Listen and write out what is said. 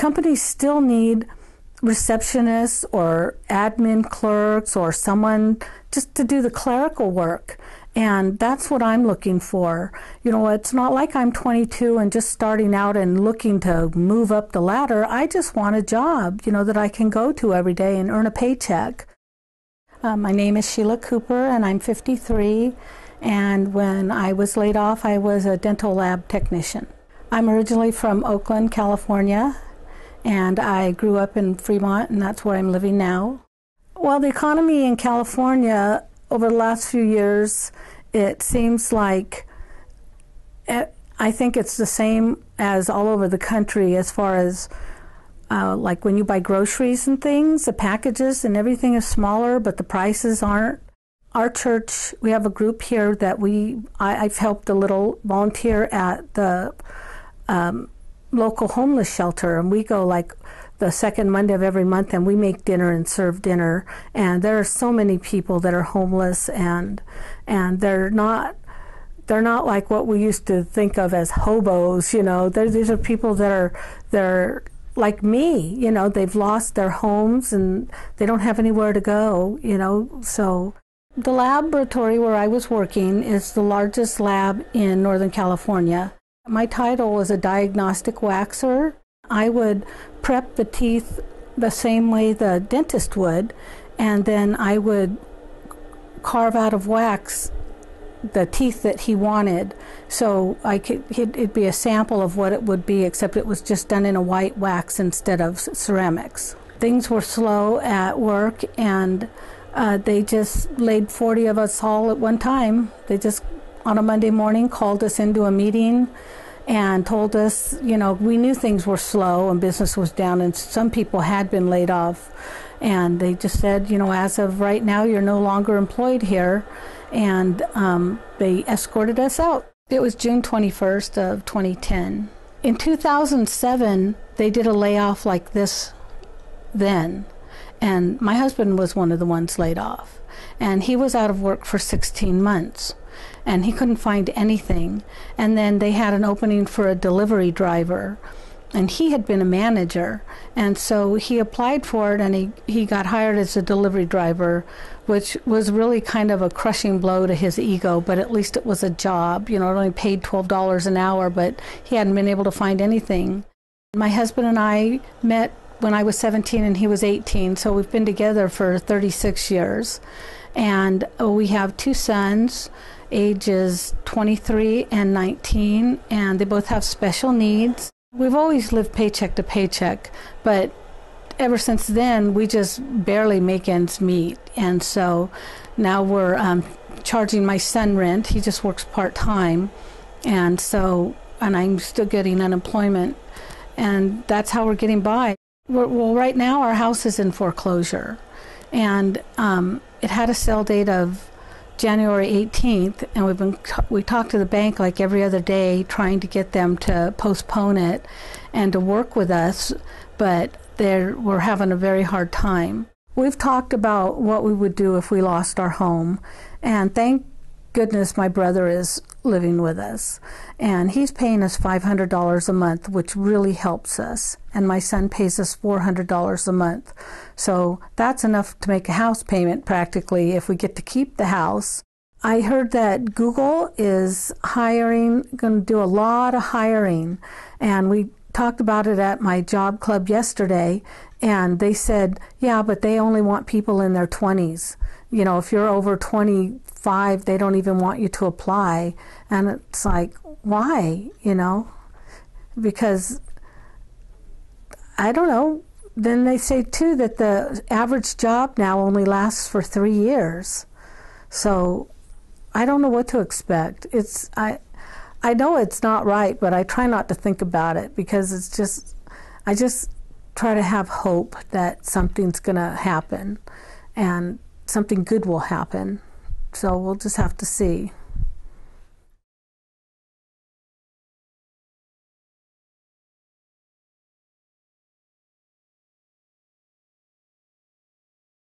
companies still need receptionists or admin clerks or someone just to do the clerical work. And that's what I'm looking for. You know, it's not like I'm 22 and just starting out and looking to move up the ladder. I just want a job, you know, that I can go to every day and earn a paycheck. My name is Sheila Cooper, and I'm 53. And when I was laid off, I was a dental lab technician. I'm originally from Oakland, California, and I grew up in Fremont, and that's where I'm living now. Well, the economy in California over the last few years, it seems like, I think it's the same as all over the country as far as like when you buy groceries and things, the packages and everything is smaller, but the prices aren't. Our church, we have a group here that I've helped a little volunteer at the local homeless shelter, and we go like the second Monday of every month, and we make dinner and serve dinner. And there are so many people that are homeless, and they're not like what we used to think of as hobos. You know, these are people that they're like me. You know, they've lost their homes and they don't have anywhere to go. You know, so the laboratory where I was working is the largest lab in Northern California. My title was a diagnostic waxer. I would prep the teeth the same way the dentist would, and then I would carve out of wax the teeth that he wanted. So it'd be a sample of what it would be, except it was just done in a white wax instead of ceramics. Things were slow at work, and they just laid 40 of us all at one time. They just, on a Monday morning, called us into a meeting and told us, you know, we knew things were slow and business was down, and some people had been laid off. And they just said, you know, as of right now, you're no longer employed here. And they escorted us out. It was June 21st of 2010. In 2007, they did a layoff like this then. And my husband was one of the ones laid off. And he was out of work for 16 months. And he couldn't find anything. And then they had an opening for a delivery driver. And he had been a manager. And so he applied for it, and he got hired as a delivery driver, which was really kind of a crushing blow to his ego, but at least it was a job. You know, it only paid $12 an hour, but he hadn't been able to find anything. My husband and I met when I was 17 and he was 18, so we've been together for 36 years. And we have two sons, ages 23 and 19, and they both have special needs. We've always lived paycheck to paycheck, but ever since then, we just barely make ends meet. And so now we're charging my son rent. He just works part-time. And I'm still getting unemployment. And that's how we're getting by. Well, right now, our house is in foreclosure. And it had a sale date of January 18th, and we talked to the bank like every other day, trying to get them to postpone it and to work with us, but we're having a very hard time. We've talked about what we would do if we lost our home, and thank goodness my brother is living with us, and he's paying us $500 a month, which really helps us, and my son pays us $400 a month. So that's enough to make a house payment practically if we get to keep the house. I heard that Google is going to do a lot of hiring, and we talked about it at my job club yesterday, and they said, yeah, but they only want people in their 20s. You know, if you're over 25, they don't even want you to apply. And it's like, why, you know? Because, I don't know. Then they say, too, that the average job now only lasts for 3 years. So I don't know what to expect. I know it's not right, but I try not to think about it because I just try to have hope that something's going to happen and something good will happen. So we'll just have to see.